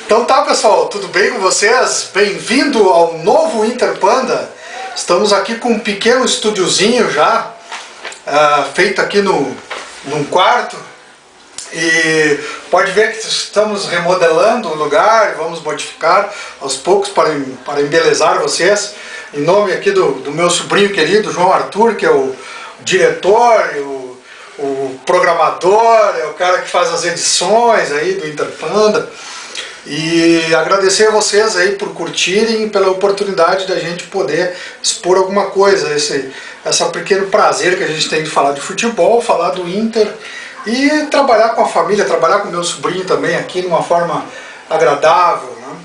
Então tá, pessoal, tudo bem com vocês? Bem-vindo ao novo Inter Panda. Estamos aqui com um pequeno estúdiozinho já, feito aqui num quarto. E pode ver que estamos remodelando o lugar, vamos modificar aos poucos para embelezar vocês. Em nome aqui do meu sobrinho querido, João Arthur, que é o diretor, o programador, é o cara que faz as edições aí do Inter Panda. E agradecer a vocês aí por curtirem, pela oportunidade da gente poder expor alguma coisa, esse pequeno prazer que a gente tem de falar de futebol, falar do Inter e trabalhar com a família, trabalhar com o meu sobrinho também aqui de uma forma agradável, né?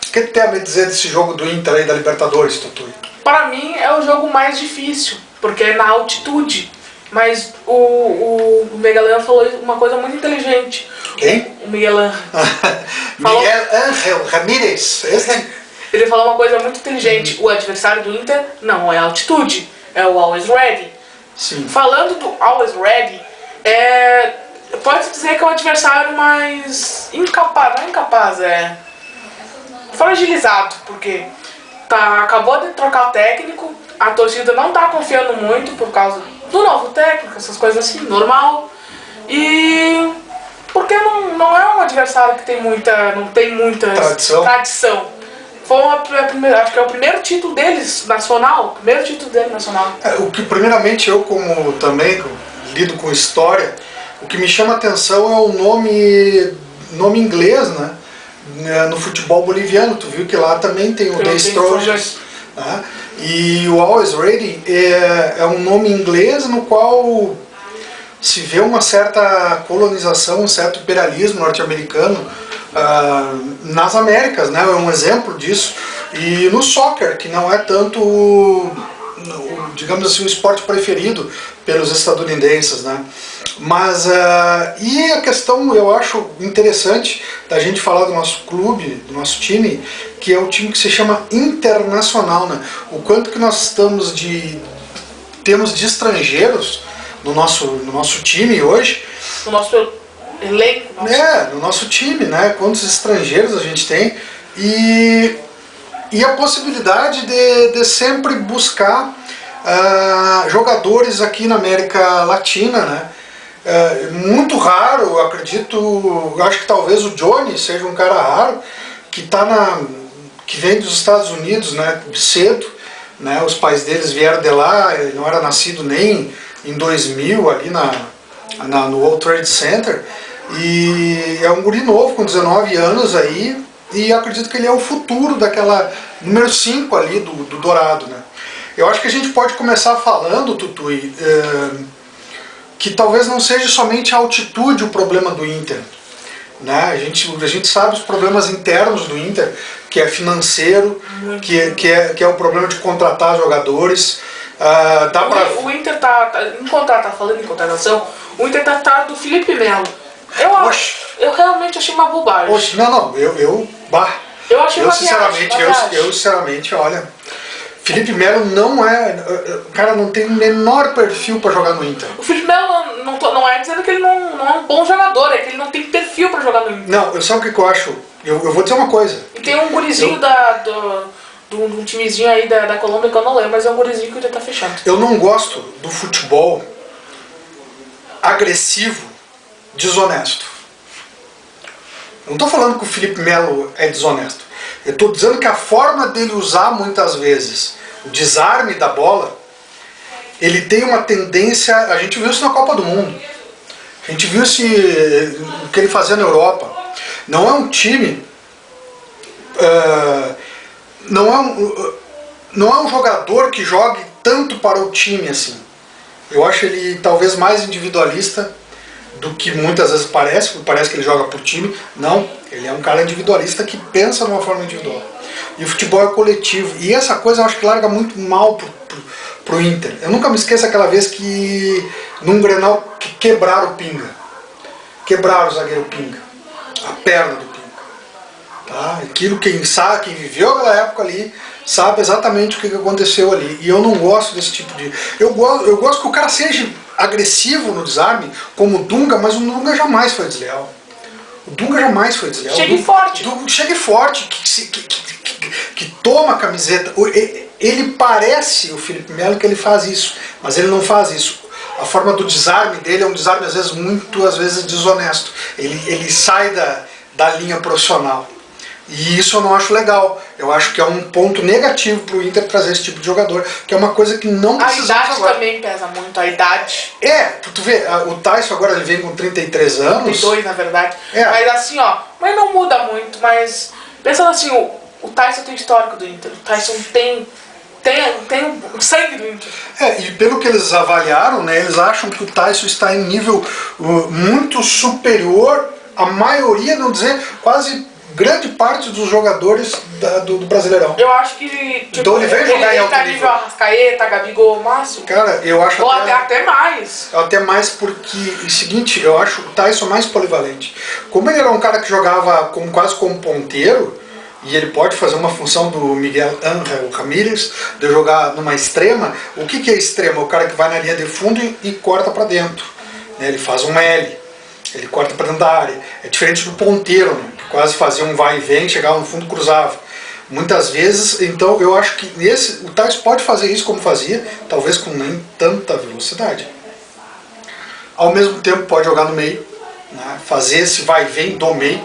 O que tem a me dizer desse jogo do Inter aí da Libertadores, Tutu? Para mim é o jogo mais difícil, porque é na altitude. Mas o Miguel falou uma coisa muito inteligente. Quem? O Miguel Miguel Ángel Ramírez. Ele falou uma coisa muito inteligente. O adversário do Inter não é a altitude, é o Always Ready. Sim. Falando do Always Ready, pode-se dizer que é o adversário mais incapaz, não é incapaz, é fragilizado, porque acabou de trocar o técnico, a torcida não está confiando muito por causa do novo técnico, essas coisas assim, normal. E porque não é um adversário que não tem muita tradição. Foi acho que é o primeiro título deles nacional, O que primeiramente eu, como também lido com história, o que me chama a atenção é o nome inglês, né? No futebol boliviano. Tu viu que lá também tem o The Strongest, né? E o Always Ready é um nome inglês no qual se vê uma certa colonização, um certo imperialismo norte-americano nas Américas, né? É um exemplo disso. E no soccer, que não é tanto, digamos assim, o esporte preferido pelos estadunidenses, né? Mas, e a questão, eu acho interessante da gente falar do nosso clube, do nosso time, que é o time que se chama Internacional, né? O quanto que nós temos de estrangeiros no nosso time hoje. No nosso elenco. No nosso time, né? Quantos estrangeiros a gente tem. E a possibilidade de sempre buscar jogadores aqui na América Latina, né? Muito raro, eu acredito, acho que talvez o Johnny seja um cara raro, que vem dos Estados Unidos, né, cedo, né, os pais deles vieram de lá, ele não era nascido nem em 2000 ali no World Trade Center, e é um guri novo com 19 anos aí, e acredito que ele é o futuro daquela número 5 ali do Dourado, né. Eu acho que a gente pode começar falando, Tutui, que talvez não seja somente a altitude o problema do Inter, né? A gente sabe os problemas internos do Inter, que é financeiro, que é o problema de contratar jogadores. O Inter falando em contratação, o Inter tá atrás do Felipe Melo. Eu realmente achei uma bobagem. Eu achei uma sinceramente, olha, Felipe Melo não é, o cara não tem o menor perfil para jogar no Inter. O Felipe Melo não é dizendo que ele não é um bom jogador, é que ele não tem perfil para jogar no Inter. Não, eu sabe o que eu acho? Eu vou dizer uma coisa. E tem um gurizinho de um timezinho aí da Colômbia que eu não lembro, mas é um gurizinho que já tá fechando. Eu não gosto do futebol agressivo, desonesto. Eu não estou falando que o Felipe Melo é desonesto. Eu estou dizendo que a forma dele usar muitas vezes o desarme da bola, ele tem uma tendência, a gente viu isso na Copa do Mundo, a gente viu o que ele fazia na Europa. Não é um time, não é um jogador que jogue tanto para o time assim. Eu acho ele talvez mais individualista do que muitas vezes parece que ele joga por time. Não, ele é um cara individualista que pensa de uma forma individual. E o futebol é coletivo. E essa coisa eu acho que larga muito mal pro Inter. Eu nunca me esqueço aquela vez que num Grenal quebraram o Pinga. Quebraram o zagueiro Pinga. A perna do Pinga. Tá? Aquilo quem viveu aquela época ali, sabe exatamente o que aconteceu ali. E eu não gosto desse tipo de... Eu gosto que o cara seja agressivo no desarme, como o Dunga, mas o Dunga jamais foi desleal. O Dunga jamais foi desleal. Chegue forte. Chegue forte, que toma a camiseta. Ele parece o Felipe Melo que ele faz isso, mas ele não faz isso. A forma do desarme dele é um desarme às vezes desonesto. Ele sai da linha profissional. E isso eu não acho legal. Eu acho que é um ponto negativo para o Inter trazer esse tipo de jogador, que é uma coisa que não precisamos agora. A idade também pesa muito, a idade. Tu vê, o Tyson agora ele vem com 33 anos. 32, na verdade. Mas assim, mas não muda muito, mas pensando assim, o Tyson tem o histórico do Inter, o Tyson tem o sangue do Inter. E pelo que eles avaliaram, né, eles acham que o Tyson está em nível muito superior à maioria, não dizer, quase grande parte dos jogadores do Brasileirão. Eu acho que tipo, então ele vem jogar em alto tá nível Arrascaeta, Gabigol, Máximo. Cara, eu acho ou até mais. Até mais porque, o seguinte, eu acho o Tyson mais polivalente. Como ele era um cara que jogava quase como ponteiro, e ele pode fazer uma função do Miguel Ángel Ramírez, de jogar numa extrema. O que é extrema? O cara que vai na linha de fundo e corta para dentro. Ele faz um L, ele corta para dentro da área. É diferente do ponteiro, né, que quase fazia um vai e vem, chegava no fundo e cruzava. Muitas vezes, então eu acho que o Tyson pode fazer isso como fazia, talvez com nem tanta velocidade. Ao mesmo tempo pode jogar no meio, né, fazer esse vai e vem do meio,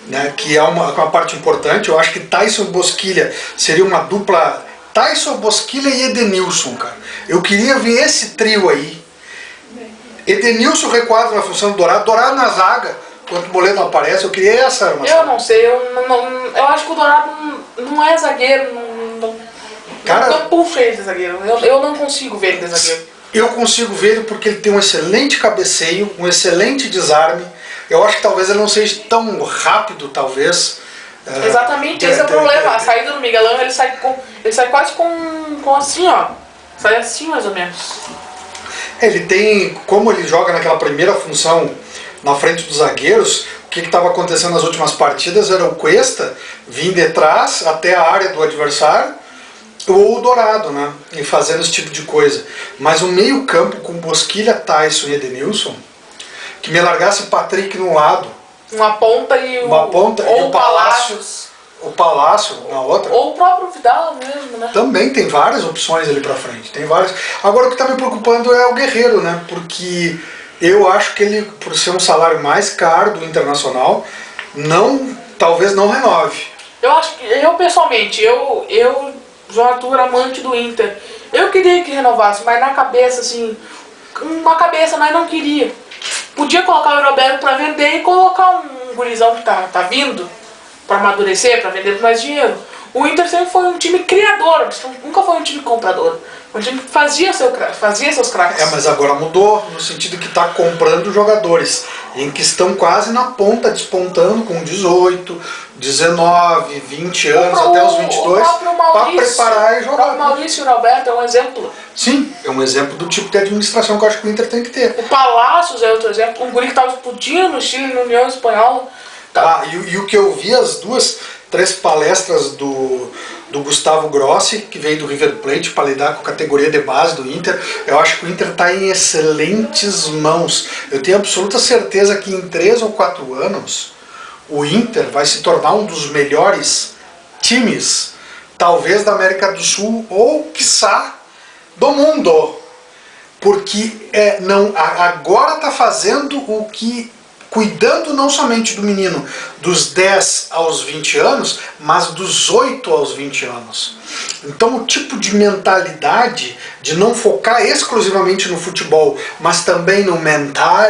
né, que é uma parte importante. Eu acho que Tyson Bosquilha seria uma dupla, Tyson, Bosquilha e Edenilson, cara. Eu queria ver esse trio aí. Edenilson recuado na função do Dourado na zaga, quando o Moledo não aparece. Eu queria essa armação. Eu não sei, eu acho que o Dourado não é zagueiro, não puxa ele de zagueiro. Eu não consigo ver ele de zagueiro. Eu consigo ver ele porque ele tem um excelente cabeceio, um excelente desarme. Eu acho que talvez ele não seja tão rápido, talvez. Exatamente, esse é o problema. A saída do Miguel Ángel, ele sai quase com assim, ó. Sai assim, mais ou menos. Ele tem, como ele joga naquela primeira função na frente dos zagueiros, o que estava acontecendo nas últimas partidas era o Cuesta vir de trás até a área do adversário, ou o Dourado, né, e fazendo esse tipo de coisa. Mas o meio campo com Bosquilha, Tyson e Edenilson, que me largasse o Patrick no lado. Uma ponta e o Palácios. O Palácio na outra. Ou o próprio Vidal mesmo, né? Também tem várias opções ali pra frente. Tem várias. Agora o que tá me preocupando é o Guerreiro, né? Porque eu acho que ele, por ser um salário mais caro do Internacional, talvez não renove. Eu acho que, pessoalmente, João Arthur, amante do Inter, eu queria que renovasse, mas na cabeça, assim, mas não queria. Podia colocar o Roberto para vender e colocar um gurizão que tá vindo para amadurecer, para vender por mais dinheiro. O Inter sempre foi um time criador, nunca foi um time comprador. Um time que fazia seus craques. Mas agora mudou, no sentido que está comprando jogadores em que estão quase na ponta, despontando com 18, 19, 20 anos, até os 22, para preparar e jogar. O Maurício Roberto é um exemplo. Sim, é um exemplo do tipo de administração que eu acho que o Inter tem que ter. O Palácios é outro exemplo, um guri que estava explodindo no Chile, na União Espanhola. E o que eu vi, as 3 palestras do Gustavo Grossi, que veio do River Plate para lidar com a categoria de base do Inter, eu acho que o Inter está em excelentes mãos. Eu tenho absoluta certeza que em 3 ou 4 anos o Inter vai se tornar um dos melhores times, talvez da América do Sul ou, quiçá, do mundo. Porque agora está fazendo o que... Cuidando não somente do menino dos 10 aos 20 anos, mas dos 8 aos 20 anos. Então o tipo de mentalidade de não focar exclusivamente no futebol, mas também no mental,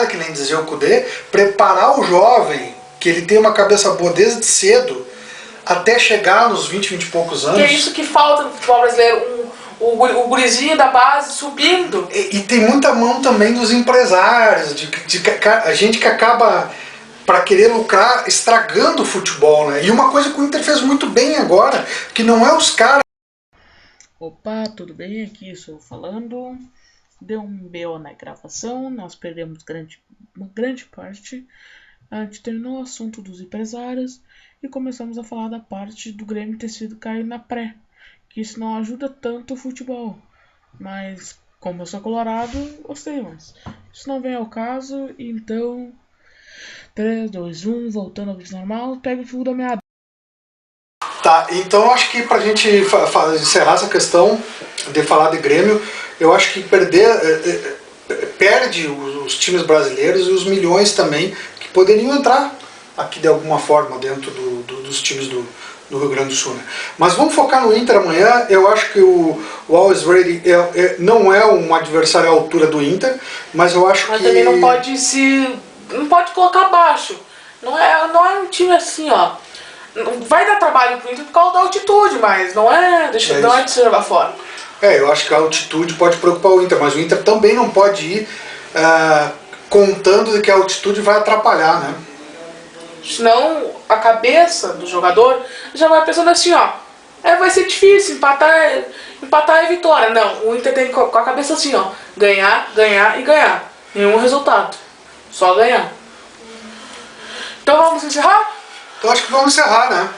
que nem dizia o Kudê, preparar o jovem, que ele tem uma cabeça boa desde cedo, até chegar nos 20, 20 e poucos anos. Que é isso que falta no futebol brasileiro, o gurizinho da base subindo. E tem muita mão também dos empresários, a gente que acaba, para querer lucrar, estragando o futebol, né? E uma coisa que o Inter fez muito bem agora, que não é os caras... Opa, tudo bem? Aqui estou falando. Deu um BO na gravação, nós perdemos uma grande parte. A gente terminou o assunto dos empresários e começamos a falar da parte do Grêmio ter sido cair na pré. Que isso não ajuda tanto o futebol. Mas, como eu sou colorado, gostei, mas isso não vem ao caso, então 3, 2, 1, voltando ao vídeo normal, pega o fio da meada. Tá, então acho que pra gente encerrar essa questão de falar de Grêmio, eu acho que perde os times brasileiros e os milhões também que poderiam entrar aqui de alguma forma dentro dos times do Rio Grande do Sul. Né? Mas vamos focar no Inter amanhã. Eu acho que o Always Ready não é um adversário à altura do Inter, mas eu acho mas que... também não pode colocar abaixo. Não é um time assim, ó. Vai dar trabalho pro Inter por causa da altitude, mas não é de se jogar fora. Eu acho que a altitude pode preocupar o Inter, mas o Inter também não pode ir contando de que a altitude vai atrapalhar, né? Senão a cabeça do jogador já vai pensando assim, ó. Vai ser difícil, empatar é vitória. Não, o Inter tem com a cabeça assim, ó. Ganhar, ganhar e ganhar. Nenhum resultado. Só ganhar. Então vamos encerrar? Então acho que vamos encerrar, né?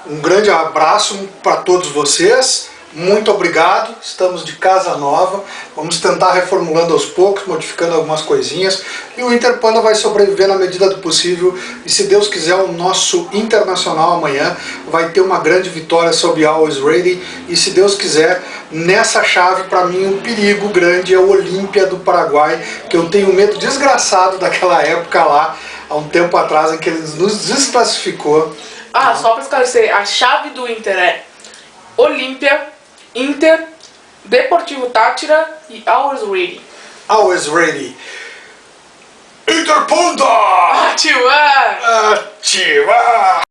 Um grande abraço para todos vocês. Muito obrigado, estamos de casa nova, vamos tentar reformulando aos poucos, modificando algumas coisinhas e o Interpanda vai sobreviver na medida do possível e se Deus quiser o nosso Internacional amanhã vai ter uma grande vitória sobre Always Ready e se Deus quiser, nessa chave para mim um perigo grande é o Olímpia do Paraguai, que eu tenho medo desgraçado daquela época lá, há um tempo atrás em que ele nos desclassificou. Só para esclarecer, a chave do Inter é Olímpia, Inter, Deportivo Táchira e Always Ready. Always Ready. Interpanda! Ativar! Ativar!